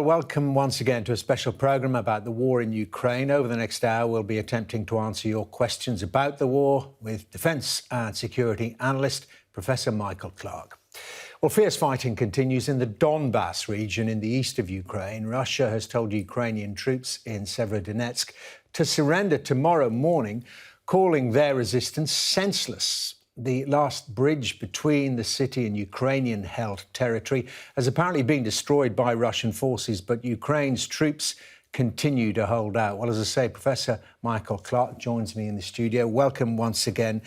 Welcome once again to a special programme about the war in Ukraine. Over the next hour, we'll be attempting to answer your questions about the war with defence and security analyst Professor Michael Clarke. Well, fierce fighting continues in the Donbass region in the east of Ukraine. Russia has told Ukrainian troops in Severodonetsk to surrender tomorrow morning, calling their resistance senseless. The last bridge between the city and Ukrainian-held territory has apparently been destroyed by Russian forces, but Ukraine's troops continue to hold out. Well, as I say, Professor Michael Clarke joins me in the studio. Welcome once again.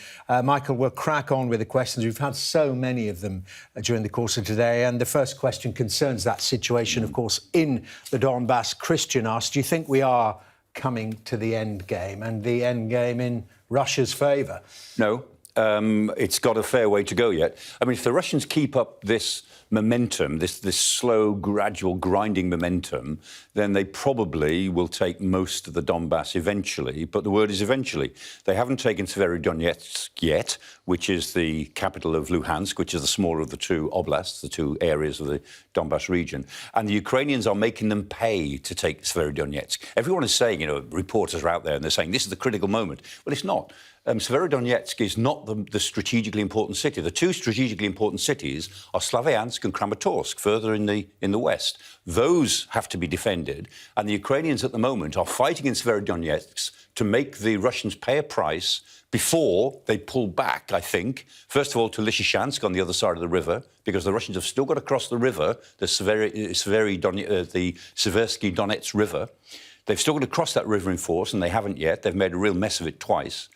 Michael, we'll crack on with the questions. We've had so many of them during the course of today, and the first question concerns that situation, of course, in the Donbass. Christian asked, do you think we are coming to the end game, and the end game in Russia's favour? No. It's got a fair way to go yet. I mean, if the Russians keep up this momentum, this slow, gradual, grinding momentum, then they probably will take most of the Donbass eventually. But the word is eventually. They haven't taken Severodonetsk yet, which is the capital of Luhansk, which is the smaller of the two oblasts, the two areas of the Donbass region. And the Ukrainians are making them pay to take Severodonetsk. Everyone is saying, reporters are out there and they're saying this is the critical moment. Well, it's not. Severodonetsk is not the strategically important city. The two strategically important cities are Slavyansk and Kramatorsk, further in the west. Those have to be defended, and the Ukrainians at the moment are fighting in Severodonetsk to make the Russians pay a price before they pull back, I think, first of all to Lysychansk on the other side of the river, because the Russians have still got to cross the river, the Seversky Donets River. They've still got to cross that river in force, and they haven't yet. They've made a real mess of it twice.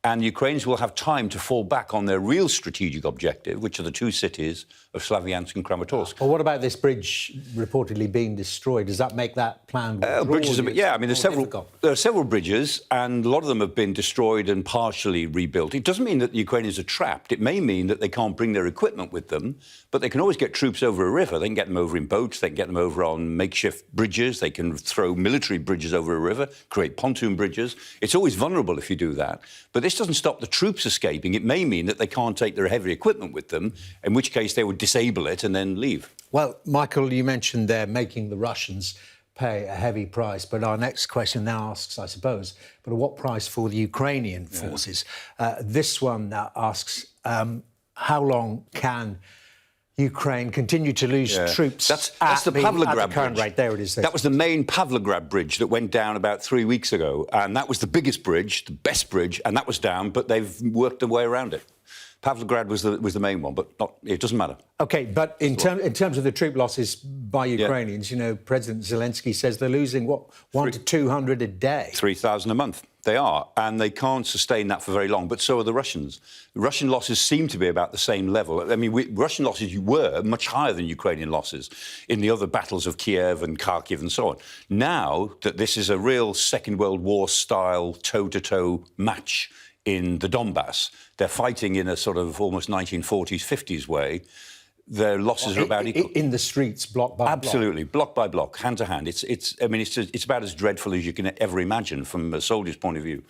And the Ukrainians will have time to fall back on their real strategic objective, which are the two cities of Slavyansk and Kramatorsk. Well, what about this bridge reportedly being destroyed? Does that make that plan bridges? Yeah, I mean, there are several bridges, and a lot of them have been destroyed and partially rebuilt. It doesn't mean that the Ukrainians are trapped. It may mean that they can't bring their equipment with them, but they can always get troops over a river. They can get them over in boats. They can get them over on makeshift bridges. They can throw military bridges over a river, create pontoon bridges. It's always vulnerable if you do that. But this doesn't stop the troops escaping. It may mean that they can't take their heavy equipment with them, in which case they would disable it and then leave. Well, Michael, you mentioned they're making the Russians pay a heavy price, but our next question now asks, I suppose, but at what price for the Ukrainian forces? This one now asks, how long can Ukraine continue to lose troops that's the Pavlograd current bridge. Rate? There it is. That was the main Pavlograd bridge that went down about 3 weeks ago, and that was the biggest bridge, the best bridge, and that was down, but they've worked their way around it. Pavlograd was the main one, but it doesn't matter. OK, but in terms of the troop losses by Ukrainians, President Zelensky says they're losing, 1 to 200 a day? 3,000 a month. They are, and they can't sustain that for very long, but so are the Russians. The Russian losses seem to be about the same level. I mean, Russian losses were much higher than Ukrainian losses in the other battles of Kiev and Kharkiv and so on. Now that this is a real Second World War-style toe-to-toe match in the Donbass, they're fighting in a sort of almost 1940s, 50s way. Their losses are about equal. In the streets, block by block. Absolutely, block by block, hand to hand. It's about as dreadful as you can ever imagine from a soldier's point of view.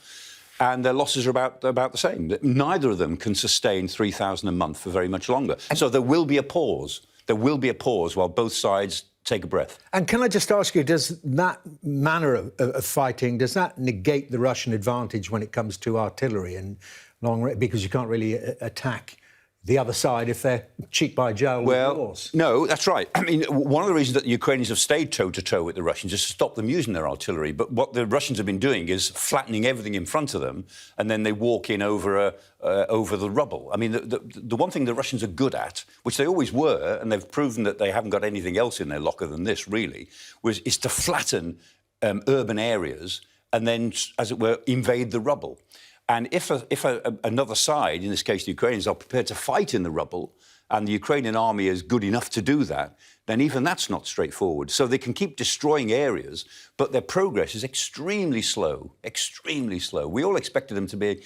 And their losses are about the same. Neither of them can sustain 3,000 a month for very much longer. So there will be a pause. There will be a pause while both sides take a breath. And can I just ask you, does that manner of fighting, does that negate the Russian advantage when it comes to artillery and long range? Because you can't really attack the other side if they're cheek by jowl with yours. No, that's right. I mean, one of the reasons that the Ukrainians have stayed toe-to-toe with the Russians is to stop them using their artillery. But what the Russians have been doing is flattening everything in front of them, and then they walk in over the rubble. I mean, the one thing the Russians are good at, which they always were, and they've proven that they haven't got anything else in their locker than this, really, is to flatten urban areas and then, as it were, invade the rubble. And if another side, in this case the Ukrainians, are prepared to fight in the rubble, and the Ukrainian army is good enough to do that, then even that's not straightforward. So they can keep destroying areas, but their progress is extremely slow, extremely slow. We all expected them to be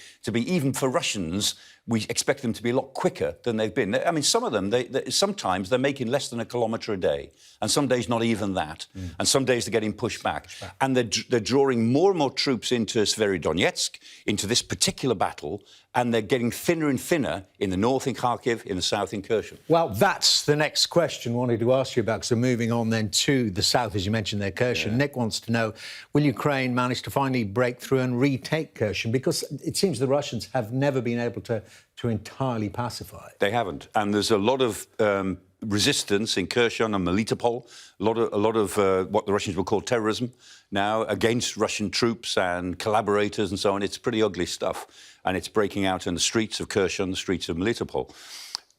even for Russians, we expect them to be a lot quicker than they've been. I mean, some of them, sometimes they're making less than a kilometre a day, and some days not even that, and some days they're getting pushed back. And they're drawing more and more troops into Severodonetsk, into this particular battle, and they're getting thinner and thinner in the north in Kharkiv, in the south in Incursion. Well, that's the next question I wanted to ask you about. So moving on then to the south, as you mentioned there, Kherson. Yeah. Nick wants to know, will Ukraine manage to finally break through and retake Kherson? Because it seems the Russians have never been able to entirely pacify it. They haven't. And there's a lot of resistance in Kherson and Melitopol, a lot of what the Russians will call terrorism now against Russian troops and collaborators and so on. It's pretty ugly stuff. And it's breaking out in the streets of Kherson, the streets of Melitopol.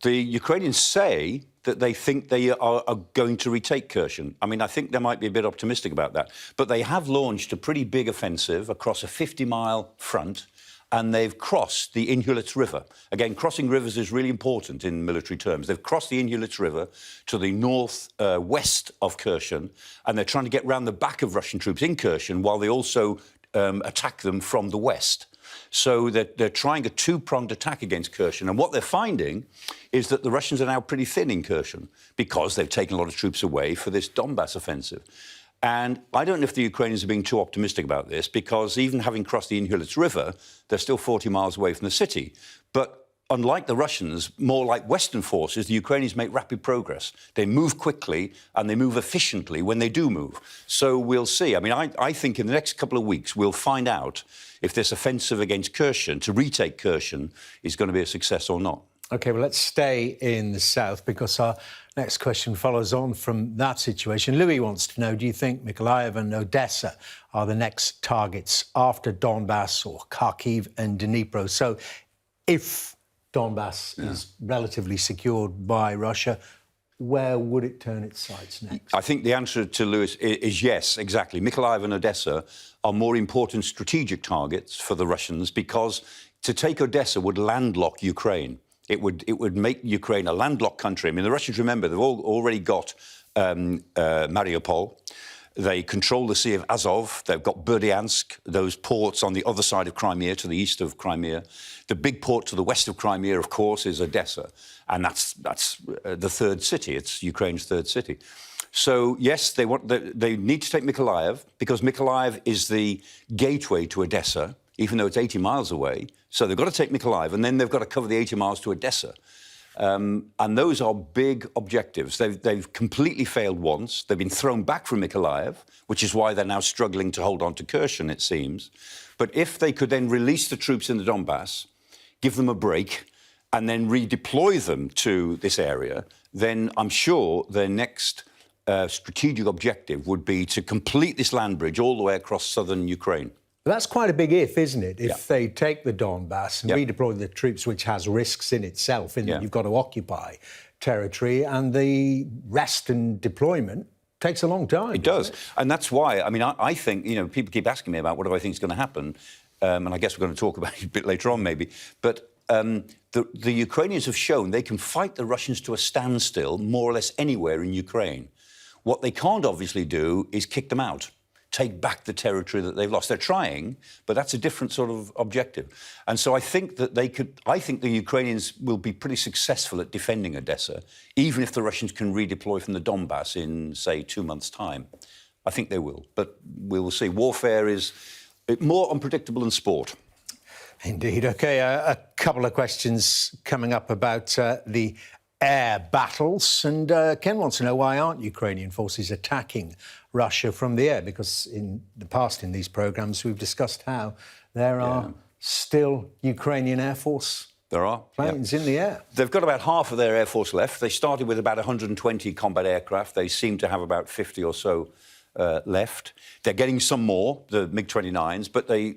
The Ukrainians say that they think they are going to retake Kherson. I mean, I think they might be a bit optimistic about that. But they have launched a pretty big offensive across a 50-mile front, and they've crossed the Inhulets River. Again, crossing rivers is really important in military terms. They've crossed the Inhulets River to the north-west of Kherson, and they're trying to get round the back of Russian troops in Kherson while they also attack them from the west. So they're trying a two-pronged attack against Kherson. And what they're finding is that the Russians are now pretty thin in Kherson because they've taken a lot of troops away for this Donbass offensive. And I don't know if the Ukrainians are being too optimistic about this, because even having crossed the Inhulets River, they're still 40 miles away from the city. But unlike the Russians, more like Western forces, the Ukrainians make rapid progress. They move quickly and they move efficiently when they do move. So we'll see. I mean, I think in the next couple of weeks we'll find out if this offensive against Kherson, to retake Kherson, is going to be a success or not. OK, well, let's stay in the south, because our next question follows on from that situation. Louis wants to know, do you think Mykolaiv and Odessa are the next targets after Donbass or Kharkiv and Dnipro? So if Donbass is relatively secured by Russia, where would it turn its sights next? I think the answer to Lewis is yes, exactly. Mykolaiv and Odessa are more important strategic targets for the Russians, because to take Odessa would landlock Ukraine. It would make Ukraine a landlocked country. I mean, the Russians, remember, they've already got Mariupol. They control the Sea of Azov. They've got Berdyansk, those ports on the other side of Crimea, to the east of Crimea. The big port to the west of Crimea, of course, is Odessa. And that's the third city. It's Ukraine's third city. So, yes, they need to take Mykolaiv, because Mykolaiv is the gateway to Odessa, even though it's 80 miles away. So they've got to take Mykolaiv, and then they've got to cover the 80 miles to Odessa. And those are big objectives. They've completely failed once. They've been thrown back from Mykolaiv, which is why they're now struggling to hold on to Kherson, it seems. But if they could then release the troops in the Donbass, give them a break, and then redeploy them to this area, then I'm sure their next strategic objective would be to complete this land bridge all the way across southern Ukraine. That's quite a big if, isn't it? If they take the Donbass and redeploy the troops, which has risks in itself, in that you've got to occupy territory, and the rest and deployment takes a long time. It does. And that's why, I mean, I think, you know, people keep asking me about what do I think is going to happen, and I guess we're going to talk about it a bit later on maybe, but the Ukrainians have shown they can fight the Russians to a standstill more or less anywhere in Ukraine. What they can't obviously do is kick them out, take back the territory that they've lost. They're trying, but that's a different sort of objective. And so I think that I think the Ukrainians will be pretty successful at defending Odessa, even if the Russians can redeploy from the Donbass in, say, 2 months' time. I think they will, but we will see. Warfare is more unpredictable than sport. Indeed. OK, a couple of questions coming up about the air battles. And Ken wants to know, why aren't Ukrainian forces attacking Russia from the air? Because in the past, in these programmes, we've discussed how there are still Ukrainian Air Force planes in the air. They've got about half of their Air Force left. They started with about 120 combat aircraft. They seem to have about 50 or so left. They're getting some more, the MiG-29s, but the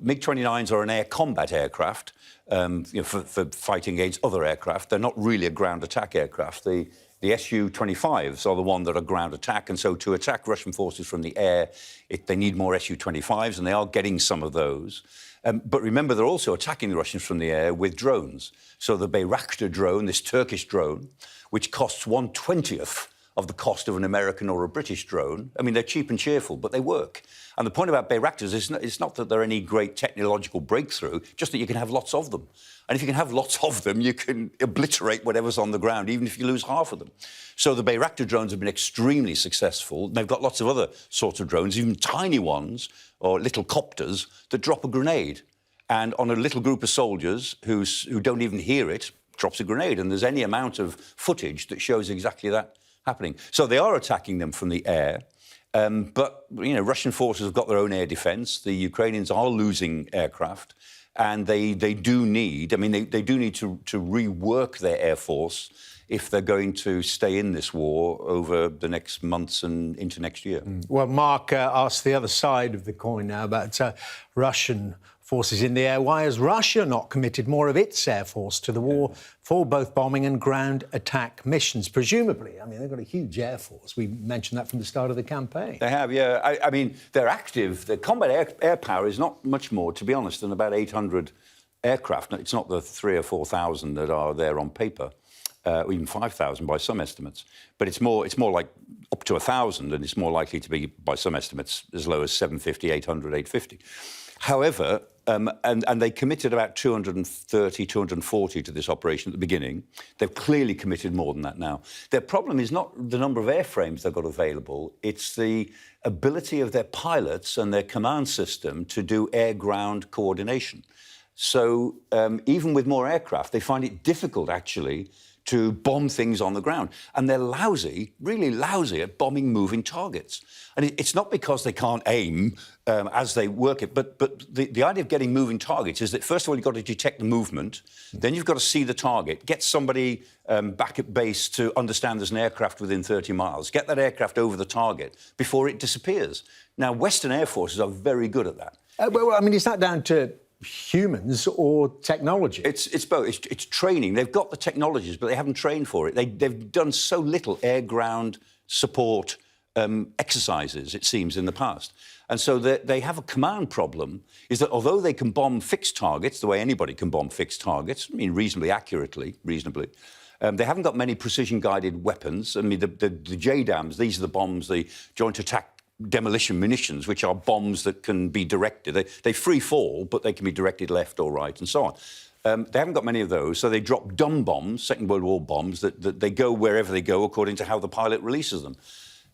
MiG-29s are an air combat aircraft, for fighting against other aircraft. They're not really a ground attack aircraft. The Su-25s are the one that are ground attack, and so to attack Russian forces from the air, they need more Su-25s, and they are getting some of those. But remember, they're also attacking the Russians from the air with drones. So the Bayraktar drone, this Turkish drone, which costs 1/20th of the cost of an American or a British drone. I mean, they're cheap and cheerful, but they work. And the point about Bayraktars is it's not that they're any great technological breakthrough, just that you can have lots of them. And if you can have lots of them, you can obliterate whatever's on the ground, even if you lose half of them. So the Bayraktar drones have been extremely successful. They've got lots of other sorts of drones, even tiny ones or little copters that drop a grenade. And on a little group of soldiers who don't even hear it, drops a grenade. And there's any amount of footage that shows exactly that happening. So they are attacking them from the air. But, you know, Russian forces have got their own air defence. The Ukrainians are losing aircraft. And they do need, I mean, they do need to rework their air force if they're going to stay in this war over the next months and into next year. Well, Mark asked the other side of the coin now about Russian forces in the air. Why has Russia not committed more of its air force to the war for both bombing and ground attack missions? Presumably, I mean, they've got a huge air force. We mentioned that from the start of the campaign. They have, yeah. I mean, they're active. Their combat air power is not much more, to be honest, than about 800 aircraft. It's not the 3,000 or 4,000 that are there on paper, or even 5,000 by some estimates. But it's more like up to 1,000, and it's more likely to be, by some estimates, as low as 750, 800, 850. However, and they committed about 230, 240 to this operation at the beginning. They've clearly committed more than that now. Their problem is not the number of airframes they've got available, it's the ability of their pilots and their command system to do air-ground coordination. So even with more aircraft, they find it difficult, actually, to bomb things on the ground. And they're lousy, really lousy at bombing moving targets. And it's not because they can't aim as they work it, but the idea of getting moving targets is that, first of all, you've got to detect the movement, then you've got to see the target, get somebody back at base to understand there's an aircraft within 30 miles, get that aircraft over the target before it disappears. Now, Western air forces are very good at that. Well, I mean, is that down to humans or technology? It's both. It's training. They've got the technologies, but they haven't trained for it. They've done so little air-ground support exercises, it seems, in the past. And so they have a command problem, is that although they can bomb fixed targets, the way anybody can bomb fixed targets, I mean, reasonably accurately, they haven't got many precision-guided weapons. I mean, the JDAMs, these are the bombs, the Joint Attack Demolition Munitions, which are bombs that can be directed. They free fall, but they can be directed left or right and so on. They haven't got many of those, so they drop dumb bombs, Second World War bombs, that they go wherever they go according to how the pilot releases them.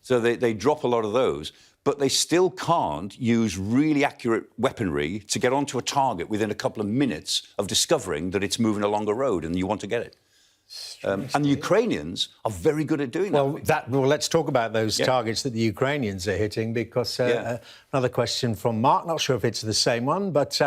So they drop a lot of those, but they still can't use really accurate weaponry to get onto a target within a couple of minutes of discovering that it's moving along a road and you want to get it. And the Ukrainians are very good at doing that. Well, let's talk about those targets that the Ukrainians are hitting, because another question from Mark, not sure if it's the same one, but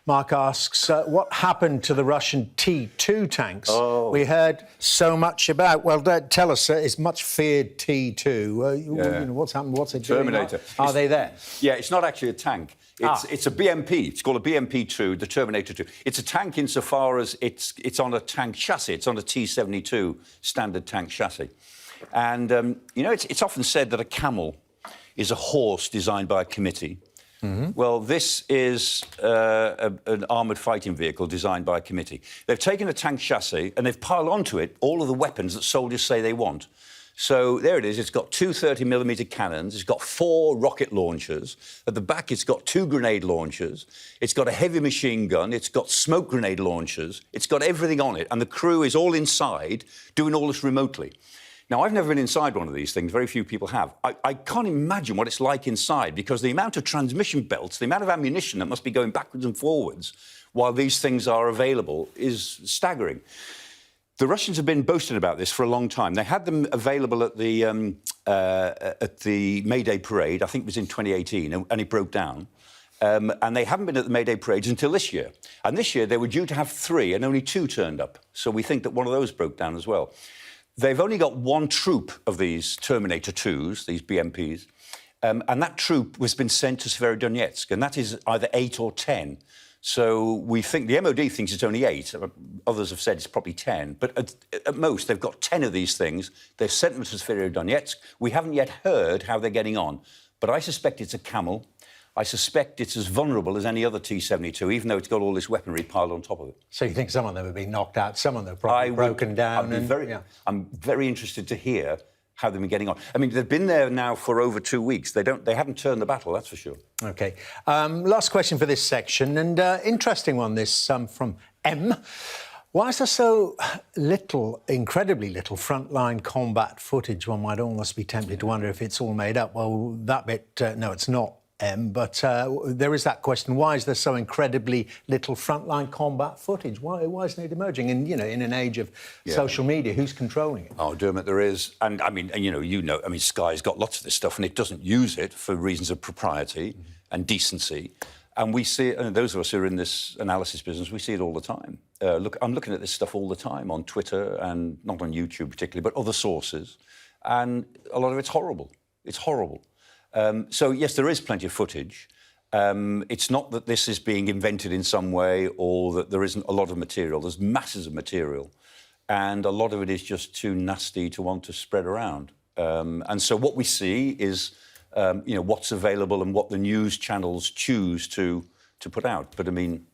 Mark asks, what happened to the Russian T-2 tanks? We heard so much about. Well, tell us, it's much feared T-2. You know, what's happened? What's it doing? Terminator. Are they there? Yeah, it's not actually a tank. It's a BMP. It's called a BMP-2, the Terminator 2. It's a tank insofar as it's on a tank chassis. It's on a T-72 standard tank chassis. And, you know, it's often said that a camel is a horse designed by a committee. Well, this is an armoured fighting vehicle designed by a committee. They've taken a tank chassis and they've piled onto it all of the weapons that soldiers say they want. So there it is. It's got two 30mm cannons. It's got 4 rocket launchers. At the back, it's got 2 grenade launchers. It's got a heavy machine gun. It's got smoke grenade launchers. It's got everything on it. And the crew is all inside doing all this remotely. Now, I've never been inside one of these things. Very few people have. I can't imagine what it's like inside, because the amount of transmission belts, the amount of ammunition that must be going backwards and forwards while these things are available is staggering. The Russians have been boasting about this for a long time. They had them available at the May Day parade, I think it was in 2018, and it broke down. And they haven't been at the May Day parades until this year. And this year they were due to have 3, and only 2 turned up. So we think that one of those broke down as well. They've only got 1 troop of these Terminator 2s, these BMPs, and that troop has been sent to Severodonetsk, and that is either 8 or 10. So we think, the MOD thinks it's only 8. Others have said it's probably 10. But at most, they've got 10 of these things. They've sent them to Severodonetsk. We haven't yet heard how they're getting on. But I suspect it's a camel. I suspect it's as vulnerable as any other T-72, even though it's got all this weaponry piled on top of it. So you think some of them have been knocked out, some of them have probably broken down? I'm very interested to hear how they've been getting on. I mean, they've been there now for over 2 weeks. They haven't turned the battle, that's for sure. OK. Last question for this section, and interesting one, this from M. Why is there so little, incredibly little, frontline combat footage? One might almost be tempted to wonder if it's all made up. Well, that bit, no, it's not, M. But there is that question, why is there so incredibly little frontline combat footage? Why isn't it emerging? And, in an age of social media, who's controlling it? Oh, Dermot, there is. And, I mean, Sky's got lots of this stuff, and it doesn't use it for reasons of propriety and decency. And we see it, and those of us who are in this analysis business, we see it all the time. I'm looking at this stuff all the time on Twitter, and not on YouTube particularly, but other sources. And a lot of it's horrible. It's horrible. So, yes, there is plenty of footage. It's not that this is being invented in some way or that there isn't a lot of material. There's masses of material. And a lot of it is just too nasty to want to spread around. And so what we see is, what's available and what the news channels choose to put out. But, I mean,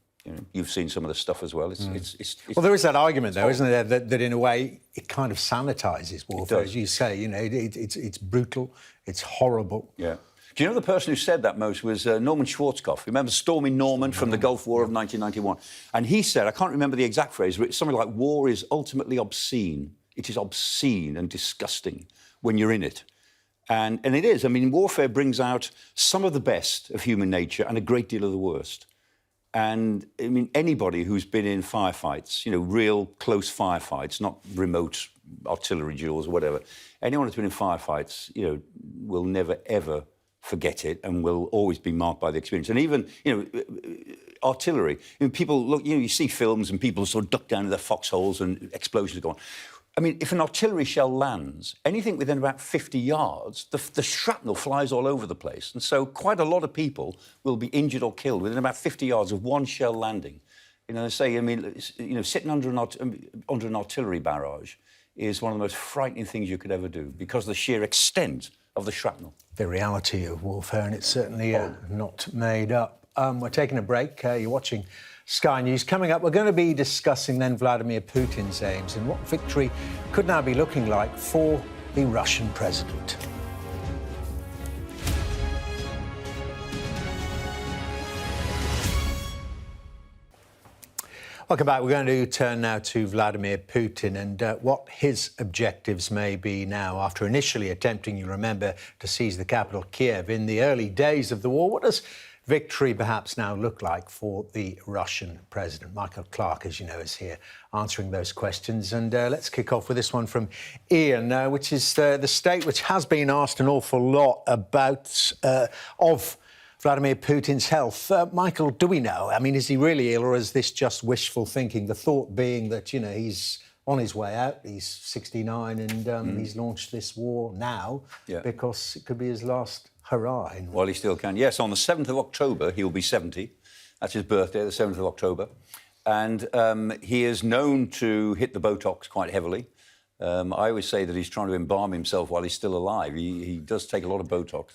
you've seen some of the stuff as well. Well, there is that argument, though, isn't there, that in a way it kind of sanitises warfare, as you say. It's brutal, it's horrible. Yeah. Do you know the person who said that most was Norman Schwarzkopf? Remember Stormy Norman from the Gulf War of 1991? And he said, I can't remember the exact phrase, but it's something like, war is ultimately obscene. It is obscene and disgusting when you're in it. And it is. I mean, warfare brings out some of the best of human nature and a great deal of the worst. And, I mean, anybody who's been in firefights, real close firefights, not remote artillery duels or whatever, anyone who's been in firefights, will never, ever forget it and will always be marked by the experience. And even, artillery. People look, you see films and people sort of duck down into their foxholes and explosions go on. I mean, if an artillery shell lands, anything within about 50 yards, the shrapnel flies all over the place. And so quite a lot of people will be injured or killed within about 50 yards of one shell landing. Sitting under an artillery barrage is one of the most frightening things you could ever do because of the sheer extent of the shrapnel. The reality of warfare, and it's certainly not made up. We're taking a break. You're watching Sky News. Coming up, we're going to be discussing then Vladimir Putin's aims and what victory could now be looking like for the Russian president. Welcome back. We're going to turn now to Vladimir Putin and what his objectives may be now after initially attempting, you remember, to seize the capital, Kiev, in the early days of the war. What does victory perhaps now look like for the Russian president? Michael Clarke, as you know, is here answering those questions. And let's kick off with this one from Ian, which is the state which has been asked an awful lot about of Vladimir Putin's health. Michael, do we know? I mean, is he really ill or is this just wishful thinking? The thought being that, he's on his way out, he's 69 and he's launched this war now because it could be his last hurrah. Well, he still can. Yes, on the 7th of October, he will be 70. That's his birthday, the 7th of October. And he is known to hit the Botox quite heavily. I always say that he's trying to embalm himself while he's still alive. He does take a lot of Botox.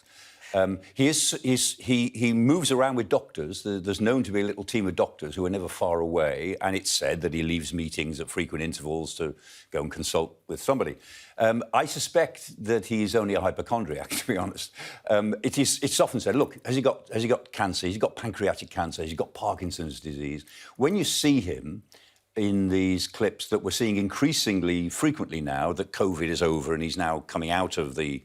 He moves around with doctors. There's known to be a little team of doctors who are never far away, and it's said that he leaves meetings at frequent intervals to go and consult with somebody. I suspect that he's only a hypochondriac, to be honest. It's often said, look, has he got cancer? He's got pancreatic cancer. He's got Parkinson's disease. When you see him in these clips that we're seeing increasingly frequently now that COVID is over and he's now coming out of the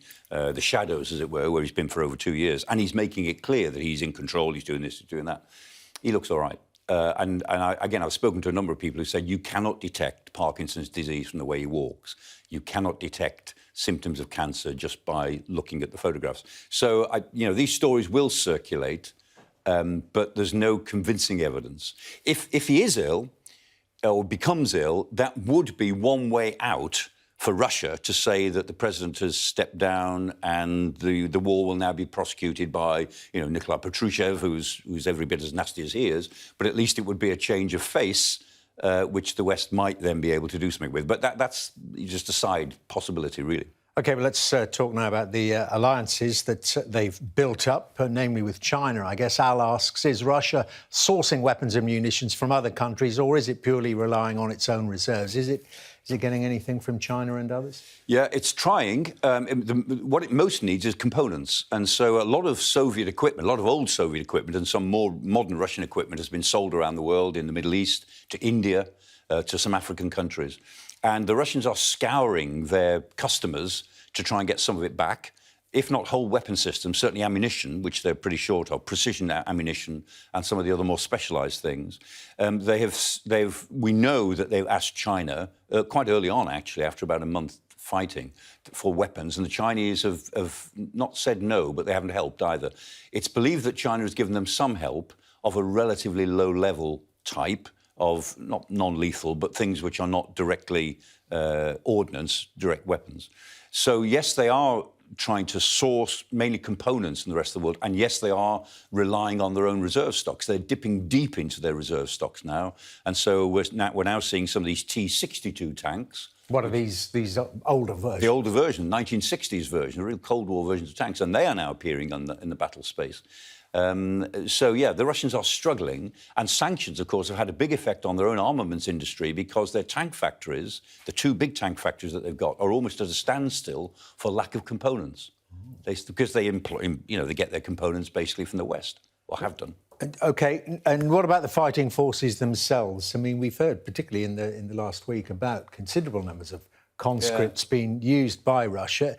shadows, as it were, where he's been for over 2 years, and he's making it clear that he's in control, he's doing this, he's doing that. He looks all right. Again, I've spoken to a number of people who said you cannot detect Parkinson's disease from the way he walks. You cannot detect symptoms of cancer just by looking at the photographs. So, these stories will circulate, but there's no convincing evidence. If he is ill, or becomes ill, that would be one way out for Russia to say that the president has stepped down and the war will now be prosecuted by, Nikolai Patrushev, who's every bit as nasty as he is. But at least it would be a change of face, which the West might then be able to do something with. But that's just a side possibility, really. OK, well, let's talk now about the alliances that they've built up, namely with China. I guess Al asks, is Russia sourcing weapons and munitions from other countries, or is it purely relying on its own reserves? Is Is it getting anything from China and others? Yeah, it's trying. What it most needs is components. And so a lot of Soviet equipment, a lot of old Soviet equipment and some more modern Russian equipment has been sold around the world, in the Middle East, to India, to some African countries. And the Russians are scouring their customers to try and get some of it back. If not whole weapon systems, certainly ammunition, which they're pretty short of, precision ammunition, and some of the other more specialised things. We know that they've asked China quite early on, actually, after about a month fighting, for weapons, and the Chinese have not said no, but they haven't helped either. It's believed that China has given them some help of a relatively low-level type of, not non-lethal, but things which are not directly ordnance, direct weapons. So, yes, they are trying to source mainly components in the rest of the world. And yes, they are relying on their own reserve stocks. They're dipping deep into their reserve stocks now. And so we're now seeing some of these T-62 tanks. What are these older versions? The older version, 1960s version, the real Cold War versions of tanks. And they are now appearing in the battle space. So, yeah, the Russians are struggling, and sanctions, of course, have had a big effect on their own armaments industry because their tank factories, the two big tank factories that they've got, are almost at a standstill for lack of components. Because they get their components basically from the West, or have done. OK, and what about the fighting forces themselves? I mean, we've heard, particularly in the last week, about considerable numbers of conscripts being used by Russia.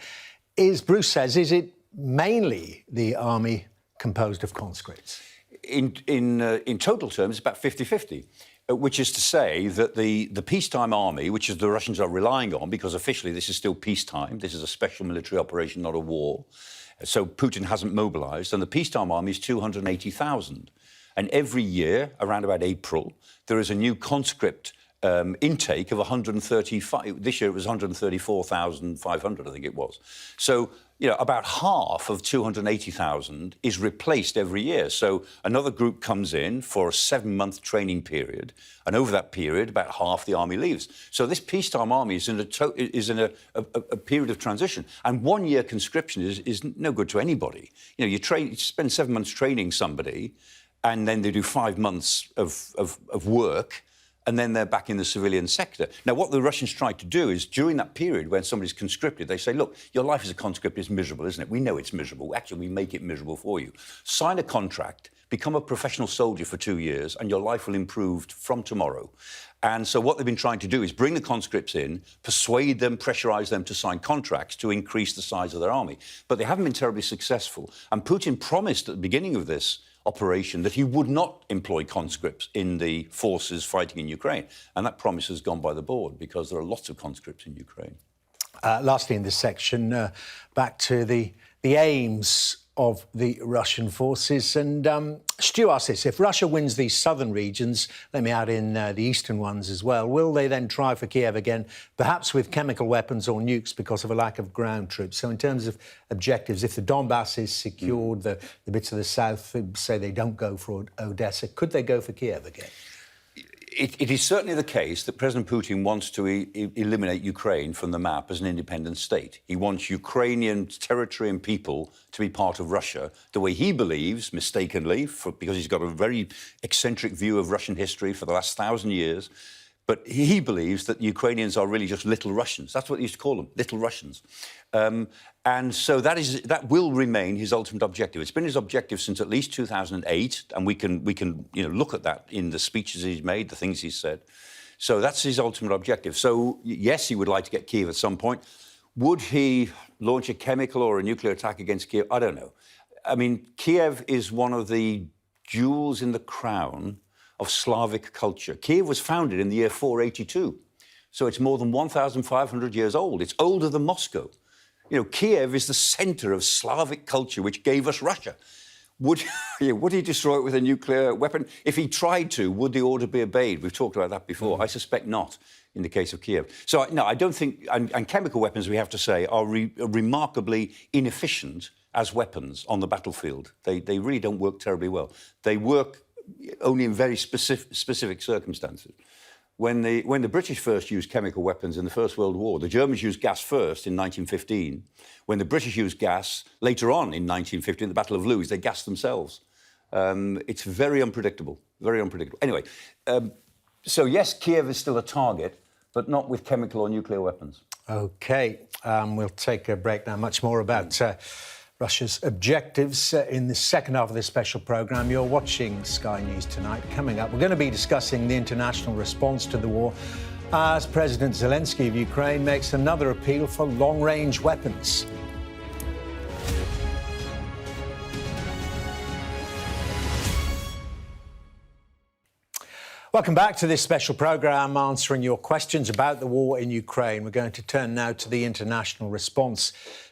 Bruce says, is it mainly the army composed of conscripts? In total terms, it's about 50-50, which is to say that the peacetime army, which is the Russians are relying on, because officially this is still peacetime, this is a special military operation, not a war, so Putin hasn't mobilised, and the peacetime army is 280,000. And every year, around about April, there is a new conscript intake of 135. This year it was 134,500, I think it was. So, about half of 280,000 is replaced every year. So another group comes in for a 7-month training period, and over that period, about half the army leaves. So this peacetime army is in a period of transition. And 1 year conscription is no good to anybody. You spend 7 months training somebody, and then they do 5 months of work, and then they're back in the civilian sector. Now, what the Russians try to do is, during that period when somebody's conscripted, they say, look, your life as a conscript is miserable, isn't it? We know it's miserable. Actually, we make it miserable for you. Sign a contract, become a professional soldier for 2 years, and your life will improve from tomorrow. And so what they've been trying to do is bring the conscripts in, persuade them, pressurise them to sign contracts to increase the size of their army. But they haven't been terribly successful. And Putin promised at the beginning of this operation that he would not employ conscripts in the forces fighting in Ukraine. And that promise has gone by the board because there are lots of conscripts in Ukraine. Lastly, in this section, back to the aims of the Russian forces. And Stu asked this, if Russia wins these southern regions, let me add in the eastern ones as well, will they then try for Kiev again, perhaps with chemical weapons or nukes because of a lack of ground troops? So in terms of objectives, if the Donbass is secured, the bits of the south, say they don't go for Odessa, could they go for Kiev again? It is certainly the case that President Putin wants to eliminate Ukraine from the map as an independent state. He wants Ukrainian territory and people to be part of Russia, the way he believes, mistakenly, because he's got a very eccentric view of Russian history for the last 1,000 years. But he believes that Ukrainians are really just little Russians. That's what he used to call them, little Russians. And so that will remain his ultimate objective. It's been his objective since at least 2008, and we can look at that in the speeches he's made, the things he's said. So that's his ultimate objective. So yes, he would like to get Kiev at some point. Would he launch a chemical or a nuclear attack against Kiev? I don't know. I mean, Kiev is one of the jewels in the crown of Slavic culture. Kiev was founded in the year 482, so it's more than 1,500 years old. It's older than Moscow. Kiev is the centre of Slavic culture, which gave us Russia. Would he destroy it with a nuclear weapon? If he tried to, would the order be obeyed? We've talked about that before. I suspect not in the case of Kiev. So, no, I don't think... And chemical weapons, we have to say, are remarkably inefficient as weapons on the battlefield. They really don't work terribly well. They work only in very specific circumstances. When the British first used chemical weapons in the First World War, the Germans used gas first in 1915. When the British used gas later on in 1915, the Battle of Loos, they gassed themselves. It's very unpredictable, very unpredictable. Anyway, so yes, Kiev is still a target, but not with chemical or nuclear weapons. OK, we'll take a break now. Much more about Russia's objectives in the second half of this special programme. You're watching Sky News Tonight. Coming up, we're going to be discussing the international response to the war as President Zelensky of Ukraine makes another appeal for long-range weapons. Welcome back to this special programme answering your questions about the war in Ukraine. We're going to turn now to the international response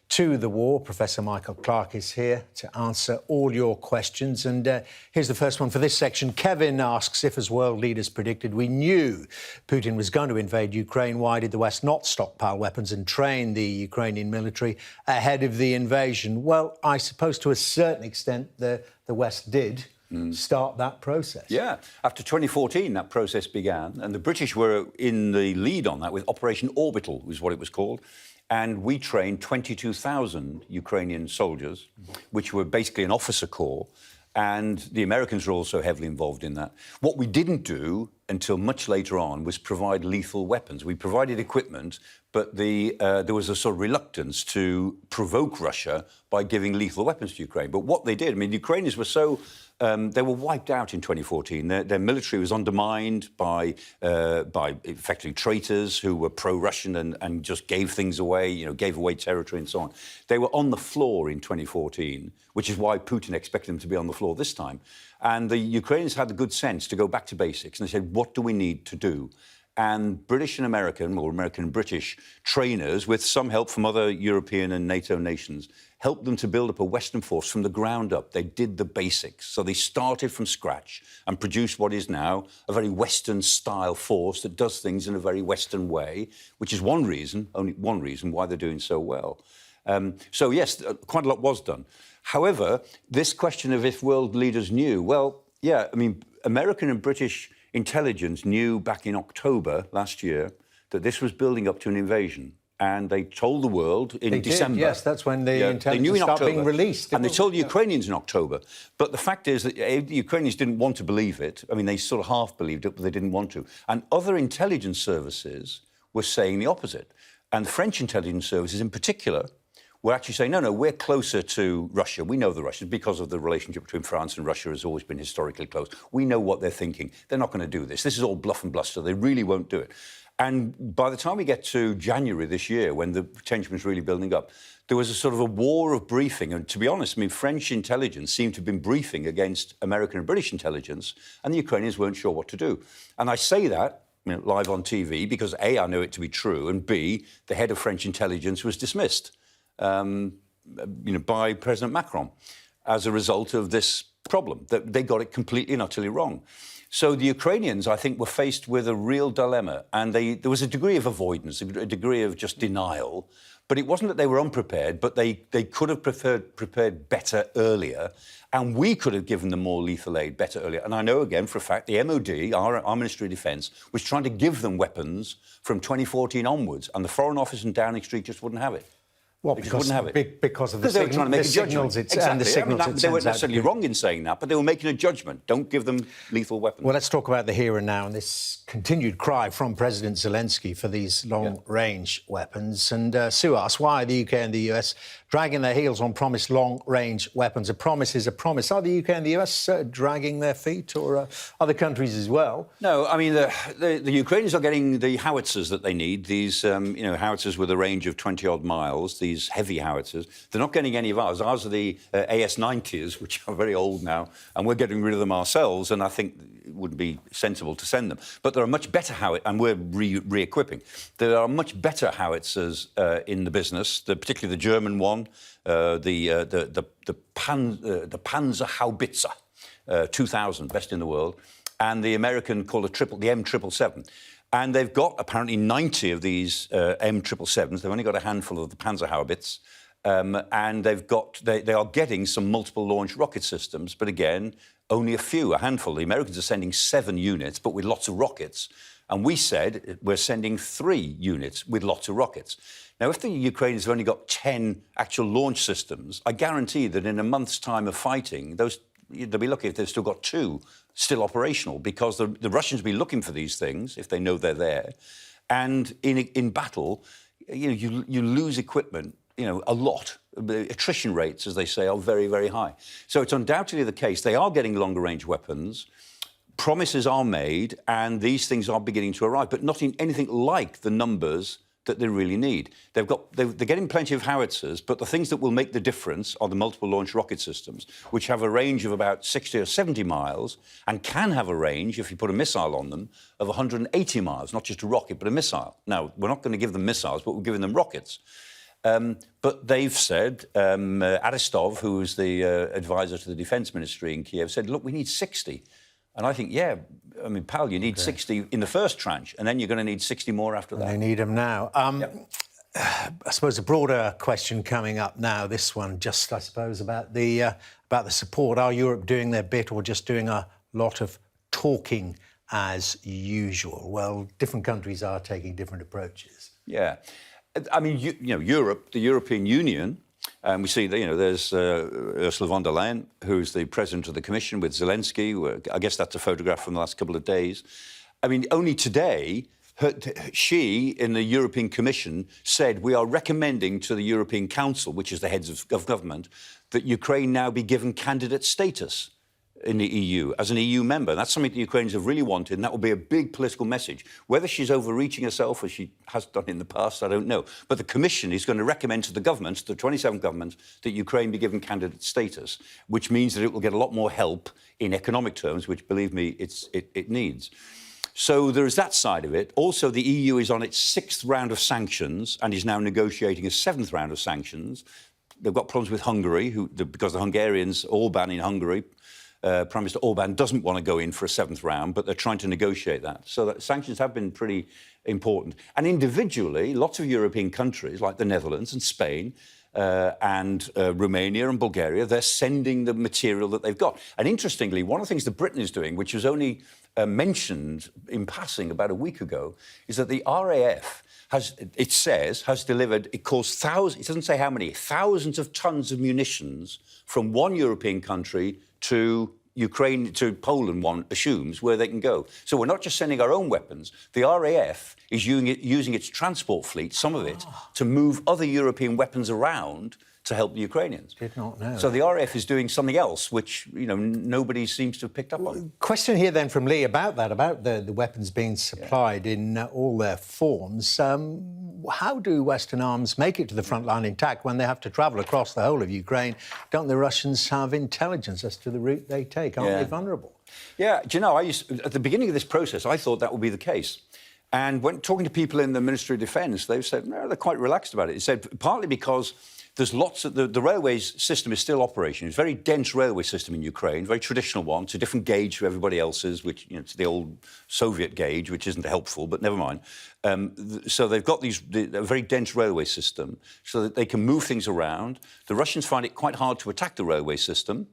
to the war. Professor Michael Clarke is here to answer all your questions. And here's the first one for this section. Kevin asks, if as world leaders predicted we knew Putin was going to invade Ukraine, why did the West not stockpile weapons and train the Ukrainian military ahead of the invasion? Well, I suppose to a certain extent the West did start that process. Yeah. After 2014, that process began, and the British were in the lead on that with Operation Orbital, was what it was called. And we trained 22,000 Ukrainian soldiers, which were basically an officer corps. And the Americans were also heavily involved in that. What we didn't do until much later on was provide lethal weapons. We provided equipment, but there was a sort of reluctance to provoke Russia by giving lethal weapons to Ukraine. But what they did, I mean, the Ukrainians were so... they were wiped out in 2014. Their military was undermined by effectively traitors who were pro-Russian and just gave things away, gave away territory and so on. They were on the floor in 2014, which is why Putin expected them to be on the floor this time. And the Ukrainians had the good sense to go back to basics. And they said, what do we need to do? And British and American, or American and British trainers, with some help from other European and NATO nations, helped them to build up a Western force from the ground up. They did the basics. So they started from scratch and produced what is now a very Western-style force that does things in a very Western way, which is one reason, only one reason, why they're doing so well. So, yes, quite a lot was done. However, this question of if world leaders knew, well, yeah, I mean, American and British intelligence knew back in October last year that this was building up to an invasion. And they told the world in December. Yes, that's when the intelligence started being released. And they told the Ukrainians in October. But the fact is that the Ukrainians didn't want to believe it. I mean, they sort of half believed it, but they didn't want to. And other intelligence services were saying the opposite. And French intelligence services in particular were actually saying, no, we're closer to Russia. We know the Russians because of the relationship between France and Russia has always been historically close. We know what they're thinking. They're not going to do this. This is all bluff and bluster. They really won't do it. And by the time we get to January this year, when the tension was really building up, there was a sort of a war of briefing. And to be honest, I mean, French intelligence seemed to have been briefing against American and British intelligence, and the Ukrainians weren't sure what to do. And I say that live on TV because, A, I know it to be true, and B, the head of French intelligence was dismissed by President Macron as a result of this problem, that they got it completely and utterly wrong. So the Ukrainians, I think, were faced with a real dilemma, and there was a degree of avoidance, a degree of just denial. But it wasn't that they were unprepared, but they could have prepared better earlier, and we could have given them more lethal aid better earlier. And I know, again, for a fact, the MOD, our Ministry of Defence, was trying to give them weapons from 2014 onwards, and the Foreign Office in Downing Street just wouldn't have it. Well, because of the they were trying to make a signals judgment. and the signals they weren't necessarily wrong in saying that, but they were making a judgment. Don't give them lethal weapons. Well, let's talk about the here and now and this continued cry from President Zelensky for these long-range weapons. And Sue asks, why are the UK and the US dragging their heels on promised long-range weapons? A promise is a promise. Are the UK and the US dragging their feet, or other countries as well? No, I mean, the Ukrainians are getting the Howitzers that they need, these Howitzers with a range of 20-odd miles, these heavy Howitzers. They're not getting any of ours. Ours are the AS-90s, which are very old now, and we're getting rid of them ourselves, and I think it wouldn't be sensible to send them. But there are much better Howitzers, and we're re-equipping. There are much better Howitzers in the business, particularly the German one, the Panzer Haubitzer 2000, best in the world, and the American called the M777. And they've got apparently 90 of these M777s. They've only got a handful of the Panzerhaubitz. And they are getting some multiple launch rocket systems, but again, only a handful. The Americans are sending 7 units, but with lots of rockets. And we said we're sending 3 units with lots of rockets. Now, if the Ukrainians have only got 10 actual launch systems, I guarantee that in a month's time of fighting, they'll be lucky if they've still got 2 still operational, because the Russians will be looking for these things if they know they're there. And in battle, you lose equipment, a lot. The attrition rates, as they say, are very, very high. So it's undoubtedly the case. They are getting longer-range weapons. Promises are made, and these things are beginning to arrive, but not in anything like the numbers that they really need. They're getting plenty of howitzers, but the things that will make the difference are the multiple launch rocket systems, which have a range of about 60 or 70 miles and can have a range, if you put a missile on them, of 180 miles, not just a rocket, but a missile. Now, we're not going to give them missiles, but we're giving them rockets. But they've said, Aristov, who is the advisor to the defence ministry in Kiev, said, look, we need 60. And I think, pal, you need 60 in the first tranche, and then you're going to need 60 more after that. They need them now. I suppose a broader question coming up now, this one just, I suppose, about the support. Are Europe doing their bit or just doing a lot of talking as usual? Well, different countries are taking different approaches. Yeah. I mean, Europe, the European Union, we see that, there's Ursula von der Leyen, who's the president of the Commission, with Zelensky. I guess that's a photograph from the last couple of days. I mean, only today, she, in the European Commission, said we are recommending to the European Council, which is the heads of government, that Ukraine now be given candidate status in the EU, as an EU member. That's something the Ukrainians have really wanted, and that will be a big political message. Whether she's overreaching herself, as she has done in the past, I don't know. But the Commission is going to recommend to the governments, the 27 governments, that Ukraine be given candidate status, which means that it will get a lot more help in economic terms, which, believe me, it needs. So there is that side of it. Also, the EU is on its 6th round of sanctions and is now negotiating a 7th round of sanctions. They've got problems with Hungary, because the Hungarians, Orban in Hungary, Prime Minister Orban doesn't want to go in for a 7th round, but they're trying to negotiate that. So that sanctions have been pretty important. And individually, lots of European countries, like the Netherlands and Spain and Romania and Bulgaria, they're sending the material that they've got. And interestingly, one of the things that Britain is doing, which was only mentioned in passing about a week ago, is that the RAF has delivered, it calls thousands, it doesn't say how many, thousands of tons of munitions from one European country to Ukraine, to Poland, one assumes, where they can go. So we're not just sending our own weapons. The RAF is using its transport fleet, some of it, to move other European weapons around to help the Ukrainians. Did not know. So the RAF is doing something else, which, nobody seems to have picked up on. Question here then from Lee about that, about the weapons being supplied in all their forms. How do Western arms make it to the front line intact when they have to travel across the whole of Ukraine? Don't the Russians have intelligence as to the route they take? Aren't they vulnerable? Yeah, do you know, at the beginning of this process, I thought that would be the case. And when talking to people in the Ministry of Defence, they've said, no, they're quite relaxed about it. They said partly because there's lots of... The railways system is still operational. It's a very dense railway system in Ukraine, very traditional one. It's a different gauge to everybody else's, which, it's the old Soviet gauge, which isn't helpful, but never mind. So they've got a very dense railway system so that they can move things around. The Russians find it quite hard to attack the railway system.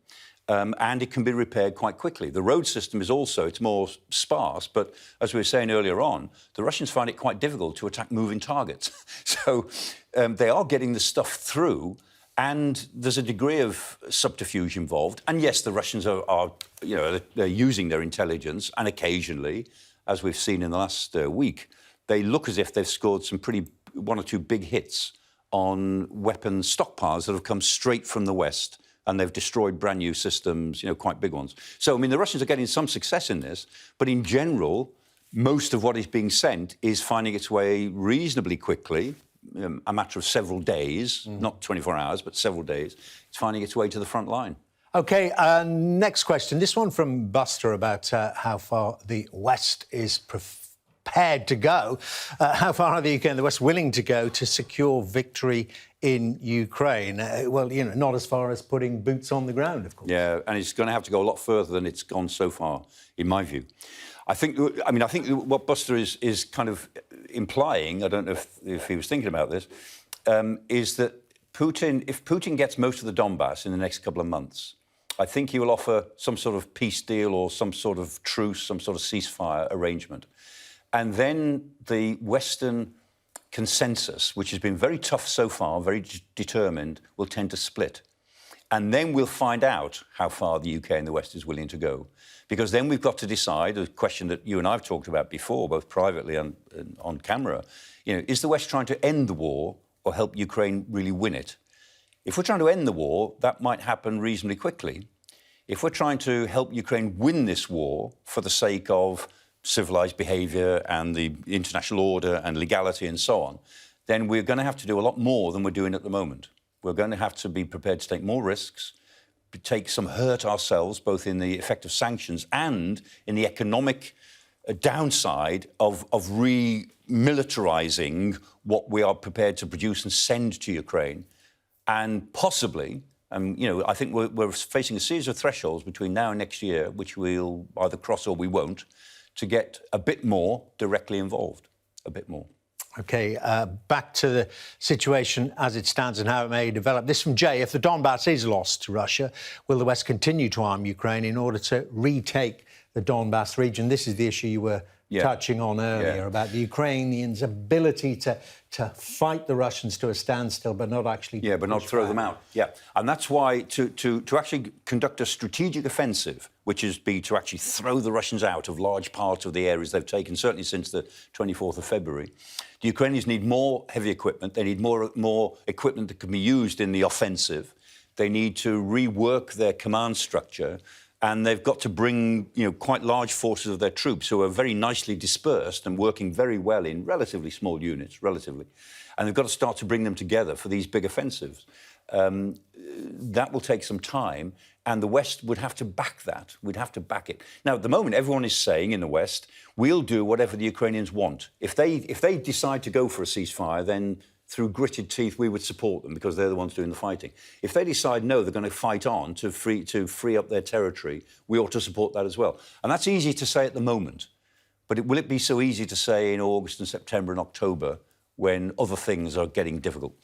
And it can be repaired quite quickly. The road system is also, it's more sparse, but as we were saying earlier on, the Russians find it quite difficult to attack moving targets. So they are getting the stuff through, and there's a degree of subterfuge involved. And yes, the Russians are they're using their intelligence, and occasionally, as we've seen in the last week, they look as if they've scored some one or two big hits on weapon stockpiles that have come straight from the West. And they've destroyed brand new systems, quite big ones. So, I mean, the Russians are getting some success in this, but in general, most of what is being sent is finding its way reasonably quickly, a matter of several days, not 24 hours, but several days. It's finding its way to the front line. OK, next question. This one from Buster about how far the West is prepared to go. How far are the UK and the West willing to go to secure victory in Ukraine? Well, not as far as putting boots on the ground, of course. Yeah, and it's going to have to go a lot further than it's gone so far, in my view. I think what Buster is kind of implying, I don't know if he was thinking about this, is that if Putin gets most of the Donbass in the next couple of months, I think he will offer some sort of peace deal or some sort of truce, some sort of ceasefire arrangement. And then the Western consensus, which has been very tough so far, very determined, will tend to split. And then we'll find out how far the UK and the West is willing to go. Because then we've got to decide, a question that you and I have talked about before, both privately and on camera, is the West trying to end the war or help Ukraine really win it? If we're trying to end the war, that might happen reasonably quickly. If we're trying to help Ukraine win this war for the sake of civilized behaviour and the international order and legality and so on, then we're going to have to do a lot more than we're doing at the moment. We're going to have to be prepared to take more risks, take some hurt ourselves, both in the effect of sanctions and in the economic downside of remilitarizing what we are prepared to produce and send to Ukraine. And possibly, I think we're facing a series of thresholds between now and next year, which we'll either cross or we won't, to get a bit more directly involved, a bit more. OK, back to the situation as it stands and how it may develop. This from Jay. If the Donbass is lost to Russia, will the West continue to arm Ukraine in order to retake the Donbass region? This is the issue you were touching on earlier, about the Ukrainians' ability to fight the Russians to a standstill, but not actually... Yeah, but not throw them out. Yeah, and that's why to actually conduct a strategic offensive, which is to actually throw the Russians out of large parts of the areas they've taken, certainly since the 24th of February, the Ukrainians need more heavy equipment. They need more equipment that can be used in the offensive. They need to rework their command structure. And they've got to bring, quite large forces of their troops who are very nicely dispersed and working very well in relatively small units, And they've got to start to bring them together for these big offensives. That will take some time, and the West would have to back that. We'd have to back it. Now, at the moment, everyone is saying in the West, we'll do whatever the Ukrainians want. If they decide to go for a ceasefire, then through gritted teeth, we would support them because they're the ones doing the fighting. If they decide, no, they're going to fight on to free up their territory, we ought to support that as well. And that's easy to say at the moment. But will it be so easy to say in August and September and October when other things are getting difficult?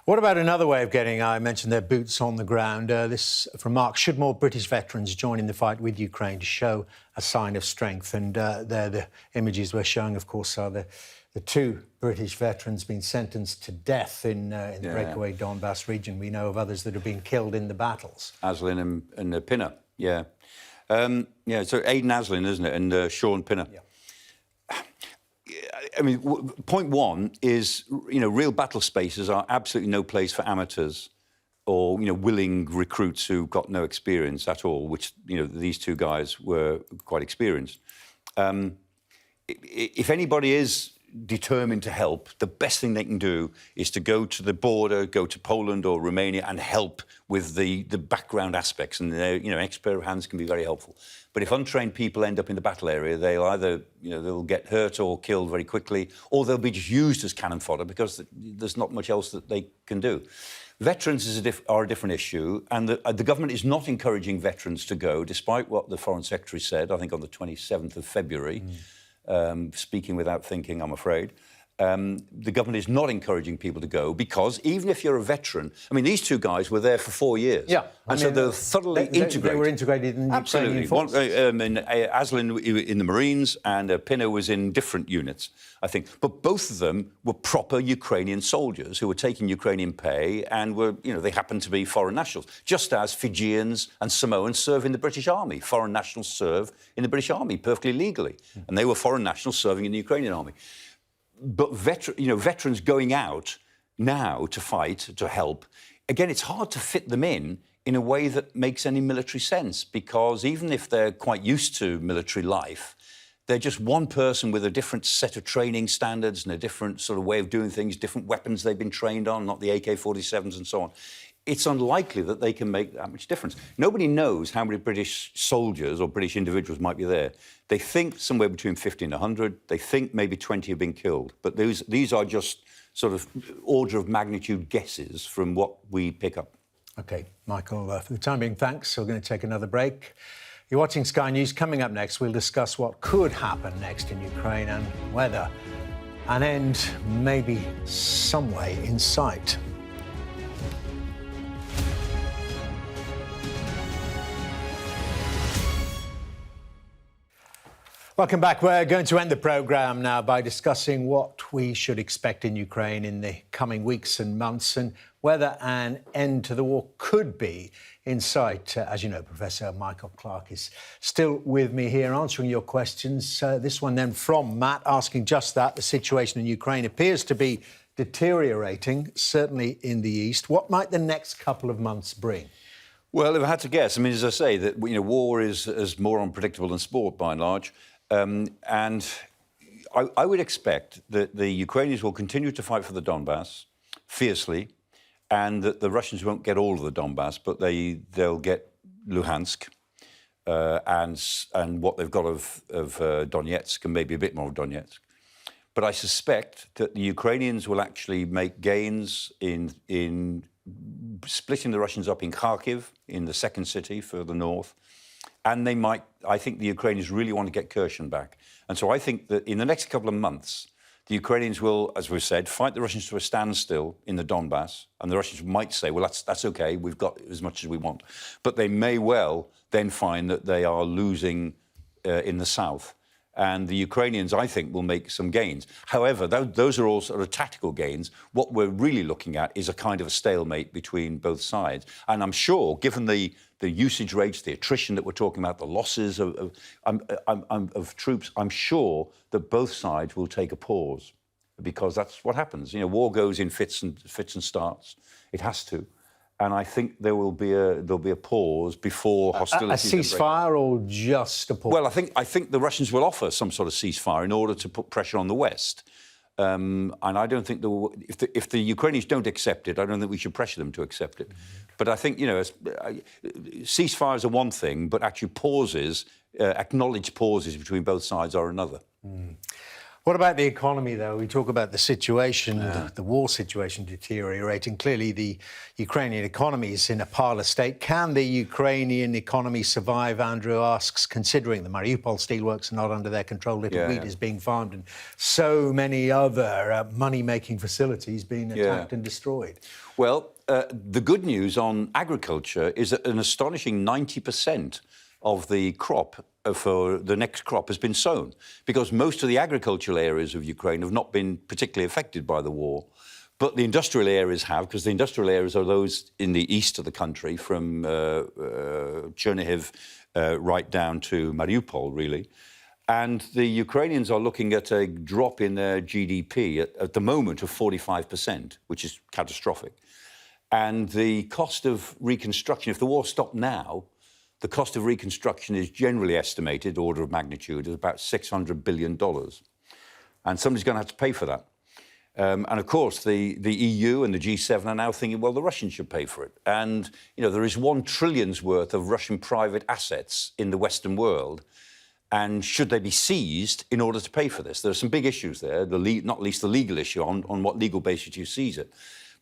What about another way of getting, I mentioned, their boots on the ground? This from Mark. Should more British veterans join in the fight with Ukraine to show a sign of strength? And the images we're showing, of course, are the two British veterans being sentenced to death in the breakaway Donbass region. We know of others that have been killed in the battles. Aslin and Pinner, so Aidan Aslin, isn't it, and Sean Pinner. Yeah. I mean, point one is, real battle spaces are absolutely no place for amateurs or, willing recruits who've got no experience at all, which, these two guys were quite experienced. If anybody is determined to help, the best thing they can do is to go to the border, go to Poland or Romania and help with the background aspects. And, extra pair of hands can be very helpful. But if untrained people end up in the battle area, they'll either, they'll get hurt or killed very quickly, or they'll be just used as cannon fodder because there's not much else that they can do. Veterans are a different issue, and the government is not encouraging veterans to go, despite what the Foreign Secretary said, I think on the 27th of February. Speaking without thinking, I'm afraid. The government is not encouraging people to go because even if you're a veteran, I mean, these two guys were there for 4 years. Yeah. So they're thoroughly integrated. They were integrated in Absolutely. Aslin in the Marines and Pinner was in different units, I think. But both of them were proper Ukrainian soldiers who were taking Ukrainian pay and were, they happened to be foreign nationals, just as Fijians and Samoans serve in the British Army. Foreign nationals serve in the British Army perfectly legally. And they were foreign nationals serving in the Ukrainian Army. But veterans going out now to fight, to help, again, it's hard to fit them in a way that makes any military sense, because even if they're quite used to military life, they're just one person with a different set of training standards and a different sort of way of doing things, different weapons they've been trained on, not the AK-47s and so on. It's unlikely that they can make that much difference. Nobody knows how many British soldiers or British individuals might be there. They think somewhere between 50 and 100. They think maybe 20 have been killed. But these are just sort of order of magnitude guesses from what we pick up. OK, Michael, for the time being, thanks. We're going to take another break. You're watching Sky News. Coming up next, we'll discuss what could happen next in Ukraine and whether an end may be some way in sight. Welcome back. We're going to end the programme now by discussing what we should expect in Ukraine in the coming weeks and months and whether an end to the war could be in sight. As you know, Professor Michael Clarke is still with me here answering your questions. This one then from Matt asking just that. The situation in Ukraine appears to be deteriorating, certainly in the east. What might the next couple of months bring? Well, if I had to guess, I mean, as I say, that war is more unpredictable than sport by and large. And I would expect that the Ukrainians will continue to fight for the Donbass fiercely, and that the Russians won't get all of the Donbass, but they'll get Luhansk and what they've got of Donetsk, and maybe a bit more of Donetsk. But I suspect that the Ukrainians will actually make gains in splitting the Russians up in Kharkiv, in the second city further north. And I think the Ukrainians really want to get Kherson back. And so I think that in the next couple of months, the Ukrainians will, as we've said, fight the Russians to a standstill in the Donbass. And the Russians might say, well, that's okay, we've got as much as we want. But they may well then find that they are losing in the south. And the Ukrainians, I think, will make some gains. However, those are all sort of tactical gains. What we're really looking at is a kind of a stalemate between both sides. And I'm sure, given the usage rates, the attrition that we're talking about, the losses of troops, I'm sure that both sides will take a pause, because that's what happens. War goes in fits and starts. It has to. And I think there'll be a pause before hostilities. A ceasefire or just a pause? Well, I think the Russians will offer some sort of ceasefire in order to put pressure on the West. And I don't think if the Ukrainians don't accept it, I don't think we should pressure them to accept it. But I think ceasefires are one thing, but actually pauses, acknowledged pauses between both sides are another. What about the economy, though? We talk about the situation, the war situation deteriorating. Clearly, the Ukrainian economy is in a parlor state. Can the Ukrainian economy survive, Andrew asks, considering the Mariupol steelworks are not under their control, little wheat is being farmed, and so many other money-making facilities being attacked and destroyed? Well, the good news on agriculture is that an astonishing 90% of the crop for the next crop has been sown, because most of the agricultural areas of Ukraine have not been particularly affected by the war. But the industrial areas have, because the industrial areas are those in the east of the country, from Chernihiv right down to Mariupol, really. And the Ukrainians are looking at a drop in their GDP at the moment of 45%, which is catastrophic. And the cost of reconstruction, if the war stopped now, the cost of reconstruction is generally estimated, order of magnitude, at about $600 billion. And somebody's going to have to pay for that. And of course, the EU and the G7 are now thinking, well, the Russians should pay for it. And, there is $1 trillion worth of Russian private assets in the Western world. And should they be seized in order to pay for this? There are some big issues there, not least the legal issue on what legal basis you seize it.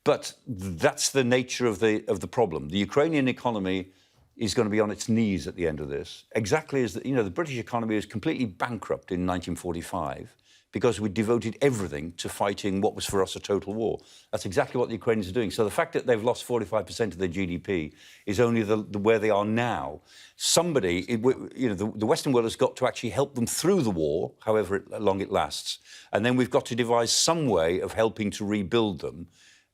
But that's the nature of the problem. The Ukrainian economy is going to be on its knees at the end of this, exactly as the British economy was completely bankrupt in 1945 because we devoted everything to fighting what was for us a total war. That's exactly what the Ukrainians are doing. So the fact that they've lost 45% of their GDP is only where they are now. Somebody, the Western world has got to actually help them through the war, however long it lasts, and then we've got to devise some way of helping to rebuild them.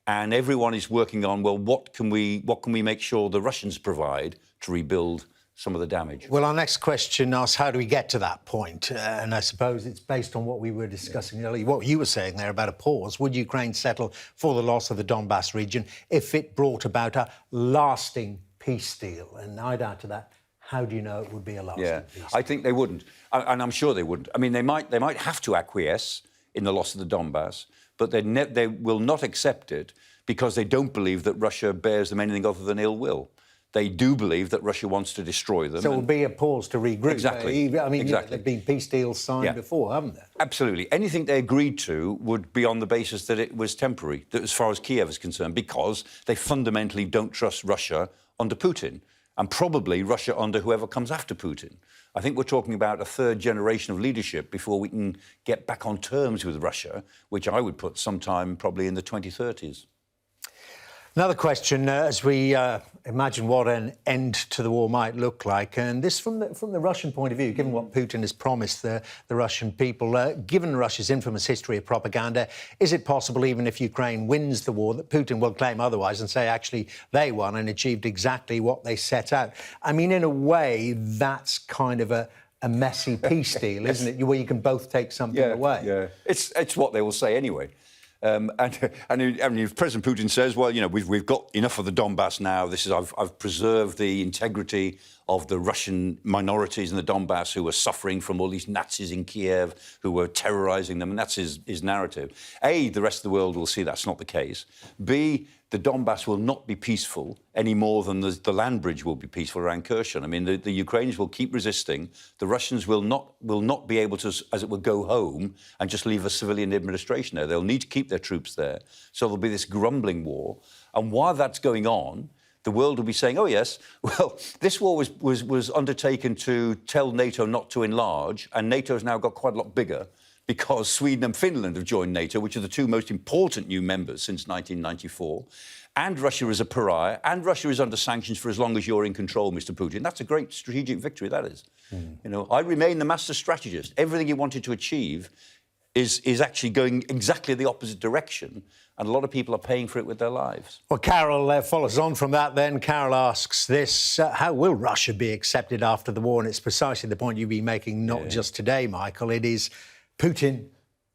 And everyone is working on, well, what can we make sure the Russians provide to rebuild some of the damage? Well, our next question asks, how do we get to that point? And I suppose it's based on what we were discussing earlier, what you were saying there about a pause. Would Ukraine settle for the loss of the Donbass region if it brought about a lasting peace deal? And I'd add to that, how do you know it would be a lasting peace deal? I think they wouldn't. And I'm sure they wouldn't. I mean, they might have to acquiesce in the loss of the Donbass, but they will not accept it because they don't believe that Russia bears them anything other than ill will. They do believe that Russia wants to destroy them. So it will be a pause to regroup. Exactly. I mean, there have been peace deals signed before, haven't there? Absolutely. Anything they agreed to would be on the basis that it was temporary, that as far as Kiev is concerned, because they fundamentally don't trust Russia under Putin, and probably Russia under whoever comes after Putin. I think we're talking about a third generation of leadership before we can get back on terms with Russia, which I would put sometime probably in the 2030s. Another question, as we imagine what an end to the war might look like, and this from the Russian point of view, given what Putin has promised the Russian people, given Russia's infamous history of propaganda, is it possible, even if Ukraine wins the war, that Putin will claim otherwise and say, actually, they won and achieved exactly what they set out? I mean, in a way, that's kind of a messy peace deal, isn't it? Where you can both take something away. Yeah, it's what they will say anyway. And if President Putin says, well, you know, we've got enough of the Donbass now. I've preserved the integrity of the Russian minorities in the Donbass who were suffering from all these Nazis in Kiev who were terrorising them, and that's his narrative. A, the rest of the world will see that's not the case. B, the Donbass will not be peaceful any more than the land bridge will be peaceful around Kherson. I mean, the Ukrainians will keep resisting. The Russians will not be able to, as it were, go home and just leave a civilian administration there. They'll need to keep their troops there. So there'll be this grumbling war. And while that's going on, the world will be saying, oh, yes, well, this war was undertaken to tell NATO not to enlarge, and NATO's now got quite a lot bigger, because Sweden and Finland have joined NATO, which are the two most important new members since 1994. And Russia is a pariah, and Russia is under sanctions for as long as you're in control, Mr. Putin. That's a great strategic victory, that is. You know, I remain the master strategist. Everything he wanted to achieve is actually going exactly the opposite direction, and a lot of people are paying for it with their lives. Well, Carol follows on from that then. Carol asks this, how will Russia be accepted after the war? And it's precisely the point you've been making, not just today, Michael. It is Putin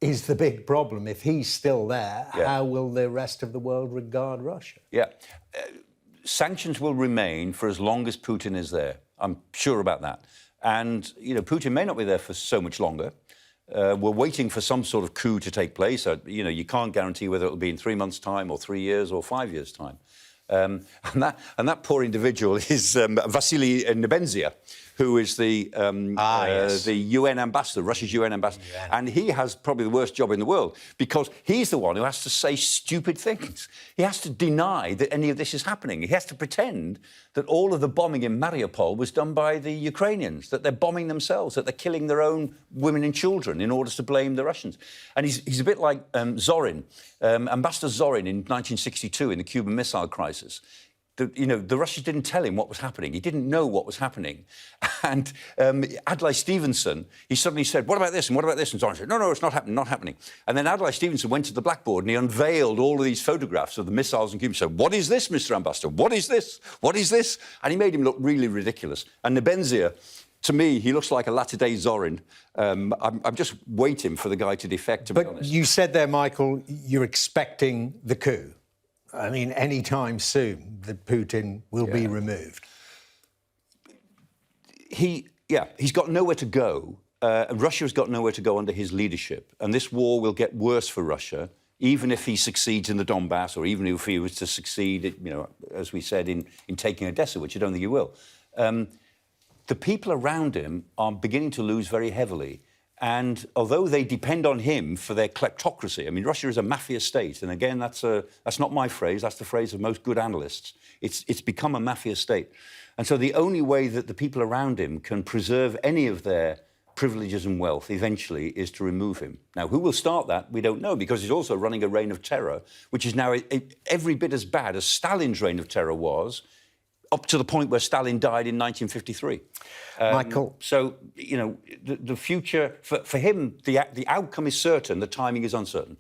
is the big problem. If he's still there, how will the rest of the world regard Russia? Yeah. Sanctions will remain for as long as Putin is there. I'm sure about that. And, you know, Putin may not be there for so much longer. We're waiting for some sort of coup to take place. You know, you can't guarantee whether it'll be in 3 months' time or 3 years or 5 years' time. And that poor individual is Vasily Nebenzia, who is the UN ambassador, Russia's UN ambassador. Yeah. And he has probably the worst job in the world, because he's the one who has to say stupid things. He has to deny that any of this is happening. He has to pretend that all of the bombing in Mariupol was done by the Ukrainians, that they're bombing themselves, that they're killing their own women and children in order to blame the Russians. And he's a bit like Zorin, Ambassador Zorin in 1962 in the Cuban Missile Crisis. The Russians didn't tell him what was happening. He didn't know what was happening. And Adlai Stevenson, he suddenly said, what about this and what about this? And Zorin said, no, it's not happening, not happening. And then Adlai Stevenson went to the blackboard and he unveiled all of these photographs of the missiles in Cuba. He said, what is this, Mr. Ambassador? What is this? What is this? And he made him look really ridiculous. And Nebenzia, to me, he looks like a latter-day Zorin. I'm just waiting for the guy to defect, to be honest. But you said there, Michael, you're expecting the coup. I mean, any time soon that Putin will be removed. He's got nowhere to go. Russia's got nowhere to go under his leadership. And this war will get worse for Russia, even if he succeeds in the Donbass, or even if he was to succeed, you know, as we said, in taking Odessa, which I don't think he will. The people around him are beginning to lose very heavily. And although they depend on him for their kleptocracy, I mean, Russia is a mafia state. And again, that's not my phrase. That's the phrase of most good analysts. It's become a mafia state. And so the only way that the people around him can preserve any of their privileges and wealth eventually is to remove him. Now, who will start that? We don't know, because he's also running a reign of terror, which is now every bit as bad as Stalin's reign of terror was, up to the point where Stalin died in 1953. Michael. So, you know, the future, for him, the outcome is certain, the timing is uncertain.